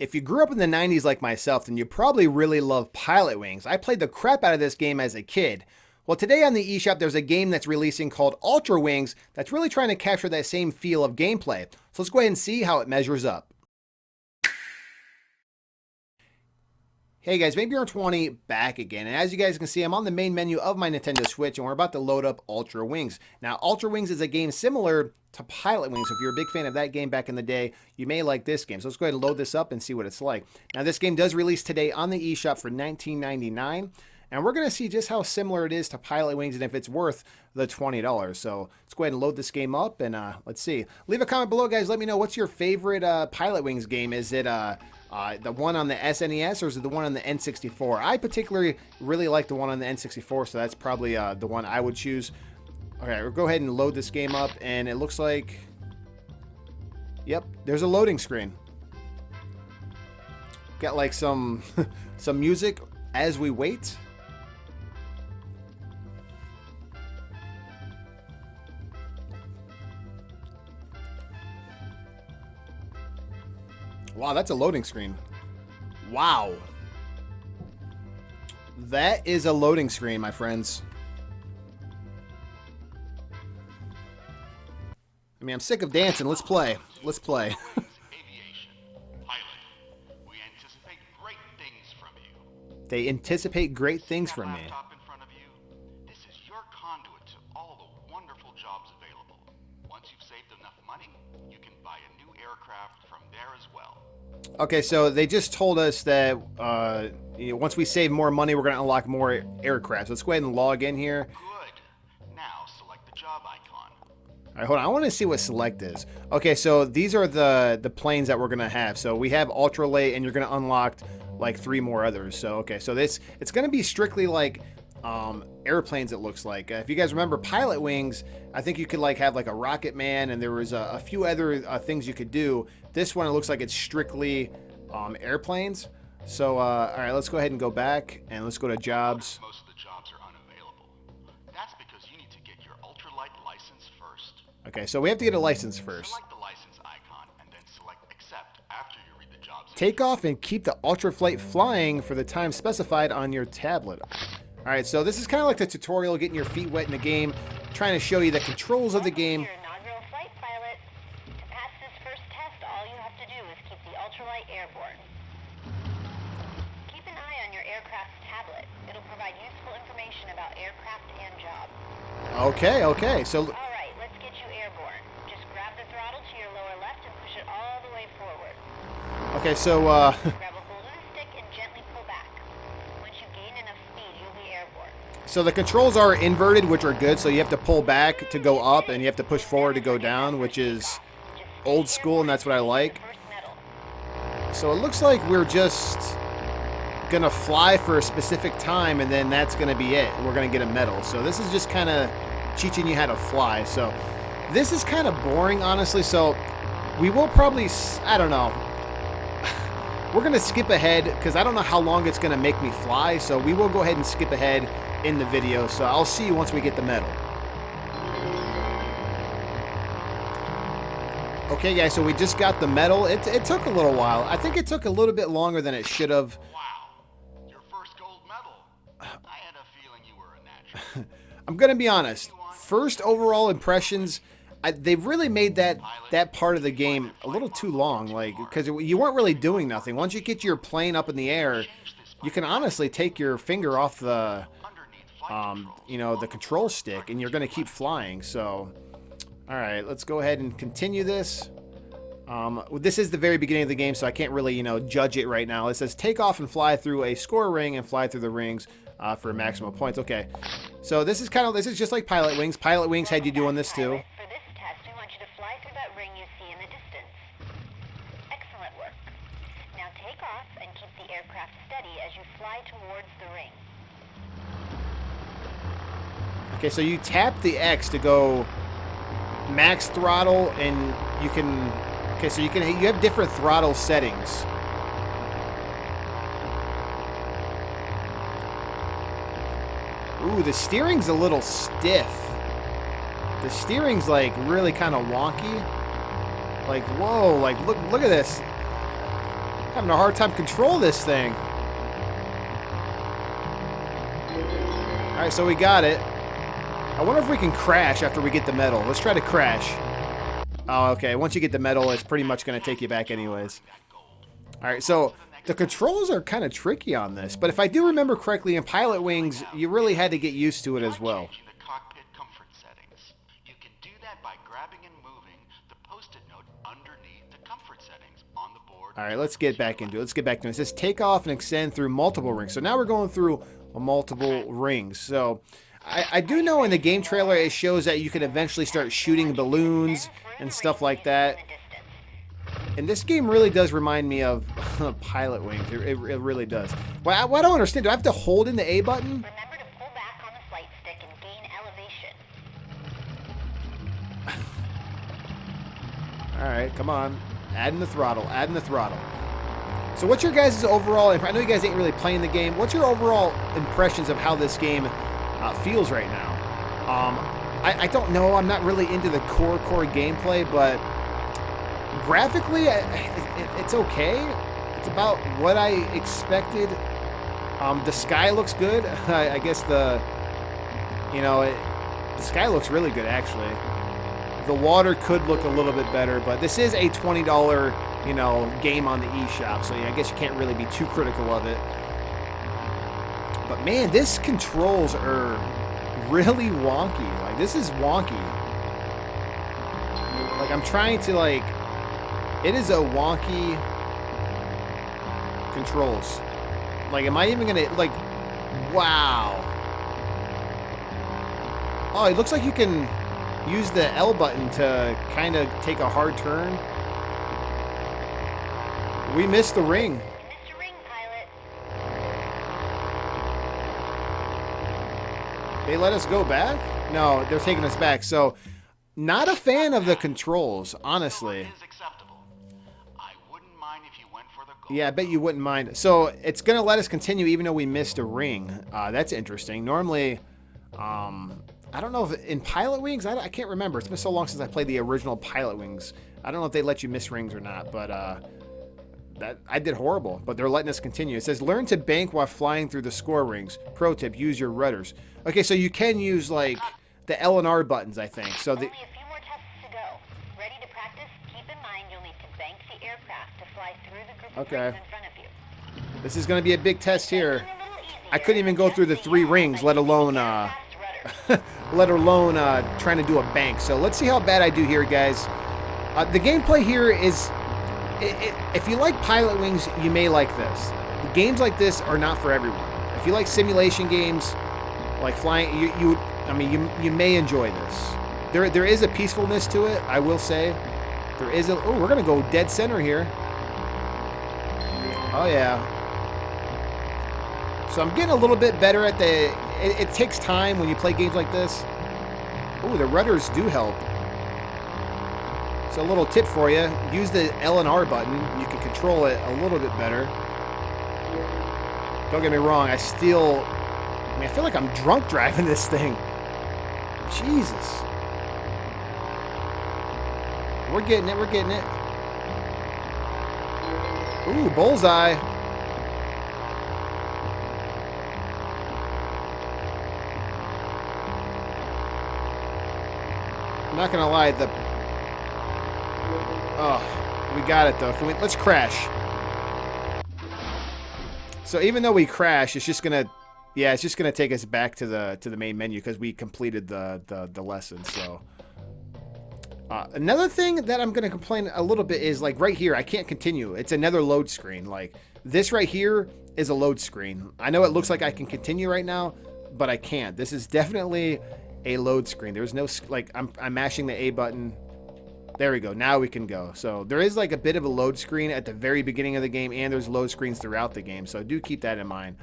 If you grew up in the 90s like myself, then you probably really love Pilotwings. I played the crap out of this game as a kid. Well, today on the eShop, there's a game that's releasing called Ultrawings that's really trying to capture that same feel of gameplay. So let's go ahead and see how it measures up. Hey guys, Maybe20 back again, and as you guys can see, I'm on the main menu of my Nintendo Switch, and we're about to load up Ultrawings. Now, Ultrawings is a game similar to Pilotwings. So if you're a big fan of that game back in the day, you may like this game. So let's go ahead and load this up and see what it's like. Now, this game does release today on the eShop for $19.99, and we're going to see just how similar it is to Pilotwings and if it's worth the $20. So let's go ahead and load this game up, and let's see. Leave a comment below, guys. Let me know, what's your favorite Pilotwings game? Is it the one on the SNES, or is it the one on the N64? I particularly really like the one on the N64, so that's probably the one I would choose. Okay, we'll go ahead and load this game up, and it looks like, yep, there's a loading screen. Got like some some music as we wait. Wow, that's a loading screen. Wow. That is a loading screen, my friends. I mean, I'm sick of dancing. Let's play. Let's play. Aviation. Pilot. We anticipate great things from you. They anticipate great things See that from me. laptop in front of you? This is your conduit to all the wonderful jobs available. Once you've saved enough money, you can buy a new aircraft from there as well. Okay, so they just told us that once we save more money, we're going to unlock more aircraft. So let's go ahead and log in here. Good. Now select the job icon. All right, hold on. I want to see what select is. Okay, so these are the planes that we're going to have. So we have ultralight, and you're going to unlock like 3 more others. So, okay, so it's going to be strictly like airplanes, it looks like. If you guys remember Pilotwings, I think you could like have like a rocket man, and there was a few other things you could do. This one, it looks like it's strictly airplanes. So, all right, let's go ahead and go back, and let's go to jobs. Most of the jobs are unavailable. That's because you need to get your ultralight license first. Okay, so we have to get a license first. Select the license icon and then select accept after you read the jobs. Take off and keep the ultraflight flying for the time specified on your tablet. All right, so this is kind of like the tutorial, getting your feet wet in the game, trying to show you the controls of the game. Your inaugural flight, pilot. To pass this first test, all you have to do is keep the ultralight airborne. Keep an eye on your aircraft's tablet. It'll provide useful information about aircraft and job. Okay, so All right, let's get you airborne. Just grab the throttle to your lower left and push it all the way forward. okay, so Grab a hold of the stick and gently pull back. Once you gain enough speed, you'll be airborne. so the controls are inverted, which are good. So you have to pull back to go up, and you have to push forward to go down, which is old school, and that's what I like. First medal. So it looks like we're just gonna fly for a specific time, and then that's gonna be it. We're gonna get a medal. So this is just kind of teaching you how to fly. So this is kind of boring, honestly. So we will probably, I don't know. We're gonna skip ahead because I don't know how long it's gonna make me fly. So we will go ahead and skip ahead in the video. So I'll see you once we get the medal. Okay, guys, so we just got the medal. It took a little while. I think it took a little bit longer than it should have. Wow, your first gold medal. I had a feeling you were a natural. I'm gonna be honest. First overall impressions, they've really made that part of the game a little too long. Like, because you weren't really doing nothing. Once you get your plane up in the air, you can honestly take your finger off the, the control stick, and you're gonna keep flying. So, all right, let's go ahead and continue this. This is the very beginning of the game, so I can't really, judge it right now. It says take off and fly through a score ring and fly through the rings for maximum points. Okay, so this is just like Pilotwings. Pilotwings had you doing this too. For this test, we want you to fly through that ring you see in the distance. Excellent work. Now take off and keep the aircraft steady as you fly towards the ring. Okay, so you tap the X to go max throttle, and you can. Okay, so you have different throttle settings. Ooh, the steering's a little stiff. The steering's like really kind of wonky. Like, whoa, like look at this. Having a hard time control this thing. Alright, so we got it. I wonder if we can crash after we get the medal. Let's try to crash. Oh, okay. Once you get the medal, it's pretty much going to take you back anyways. Alright, so the controls are kind of tricky on this. But if I do remember correctly, in Pilotwings, you really had to get used to it as well. The cockpit comfort settings. You can do that by grabbing and moving the post-it note underneath the comfort settings on the board. Alright, let's get back into it. Let's get back to it. It says take off and extend through multiple rings. So now we're going through multiple rings. So I do know in the game trailer it shows that you can eventually start shooting balloons and stuff like that. And this game really does remind me of Pilotwings. It really does. Well, I don't understand. Do I have to hold in the A button? Remember to pull back on the flight stick and gain elevation. Alright, come on. Add in the throttle. Add in the throttle. So what's your guys' overall... I know you guys ain't really playing the game. What's your overall impressions of how this game feels right now? I don't know. I'm not really into the core gameplay, but graphically, it's okay. It's about what I expected. The sky looks good. I guess the sky looks really good, actually. The water could look a little bit better, but this is a $20, game on the eShop, so yeah, I guess you can't really be too critical of it. But man, this controls are really wonky. Like, this is wonky. Like, I'm trying to, it is a wonky controls. Like, am I even gonna, wow. Oh, it looks like you can use the L button to kind of take a hard turn. We missed the ring. You missed a ring, pilot. They let us go back? No, they're taking us back. So, not a fan of the controls, honestly. Is acceptable. I wouldn't mind if you went for the gold. Yeah, I bet you wouldn't mind. So, it's going to let us continue even though we missed a ring. That's interesting. Normally, I don't know if in Pilotwings, I can't remember. It's been so long since I played the original Pilotwings. I don't know if they let you miss rings or not, but that I did horrible, but they're letting us continue. It says, learn to bank while flying through the score rings. Pro tip, use your rudders. Okay, so you can use, the L and R buttons, I think. So Only a few more tests to go. Ready to practice? Keep in mind you'll need to bank the aircraft to fly through the group of rings in front of you. this is going to be a big test here. I couldn't even go through the 3 rings, let alone trying to do a bank. So let's see how bad I do here, guys. The gameplay here is... if you like Pilotwings, you may like this. Games like this are not for everyone. If you like simulation games, like flying, you may enjoy this. There is a peacefulness to it, I will say. There is a... Oh, we're going to go dead center here. Oh, yeah. So I'm getting a little bit better at the... It takes time when you play games like this. Oh, the rudders do help. So a little tip for you, use the L and R button. You can control it a little bit better. Don't get me wrong, I feel like I'm drunk driving this thing. Jesus. We're getting it, we're getting it. Ooh, bullseye. I'm not gonna lie, oh, we got it though. Let's crash. So even though we crash, it's just gonna take us back to the main menu because we completed the lesson. So another thing that I'm gonna complain a little bit is right here, I can't continue. It's another load screen. This right here is a load screen. I know it looks like I can continue right now, but I can't. This is definitely a load screen. There's no I'm mashing the A button. There we go. Now we can go. So there is a bit of a load screen at the very beginning of the game, and there's load screens throughout the game. So do keep that in mind.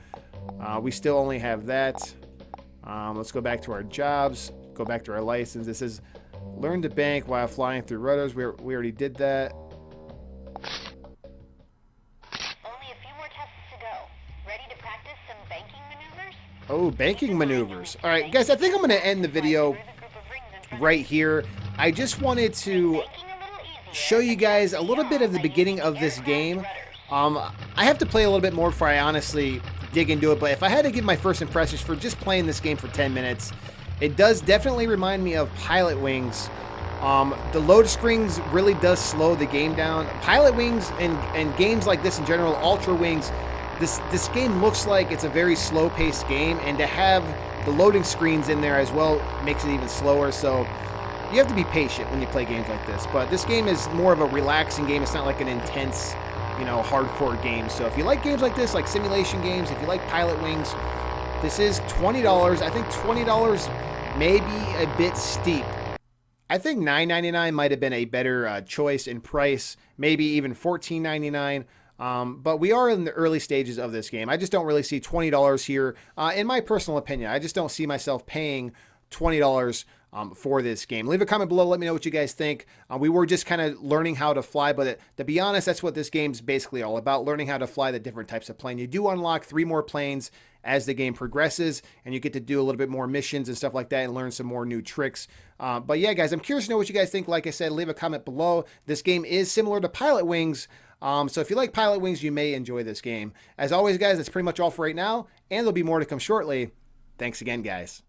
We still only have that. Let's go back to our jobs. Go back to our license. This is learn to bank while flying through rudders. We already did that. Only a few more tests to go. Ready to practice some banking maneuvers? Oh, banking maneuvers. All right, guys, I think I'm going to end the video right here. I just wanted to show you guys a little bit of the beginning of this game. I have to play a little bit more before I honestly dig into it, but if I had to give my first impressions for just playing this game for 10 minutes, it does definitely remind me of Pilotwings. The load screens really does slow the game down. Pilotwings and games like this in general, Ultrawings, this game looks like it's a very slow-paced game, and to have the loading screens in there as well makes it even slower, so you have to be patient when you play games like this. But this game is more of a relaxing game. It's not like an intense, hardcore game. So if you like games like this, like simulation games, if you like Pilotwings, this is $20. I think $20 may be a bit steep. I think $9.99 might have been a better choice in price, maybe even $14.99. But we are in the early stages of this game. I just don't really see $20 here. In my personal opinion, I just don't see myself paying $20 for this game. Leave a comment below. Let me know what you guys think. We were just kind of learning how to fly, but to be honest, that's what this game's basically all about, learning how to fly the different types of plane. You do unlock 3 more planes as the game progresses, and you get to do a little bit more missions and stuff like that and learn some more new tricks. But yeah, guys, I'm curious to know what you guys think. Like I said, leave a comment below. This game is similar to Pilotwings, so if you like Pilotwings, you may enjoy this game. As always, guys, that's pretty much all for right now, and there'll be more to come shortly. Thanks again, guys.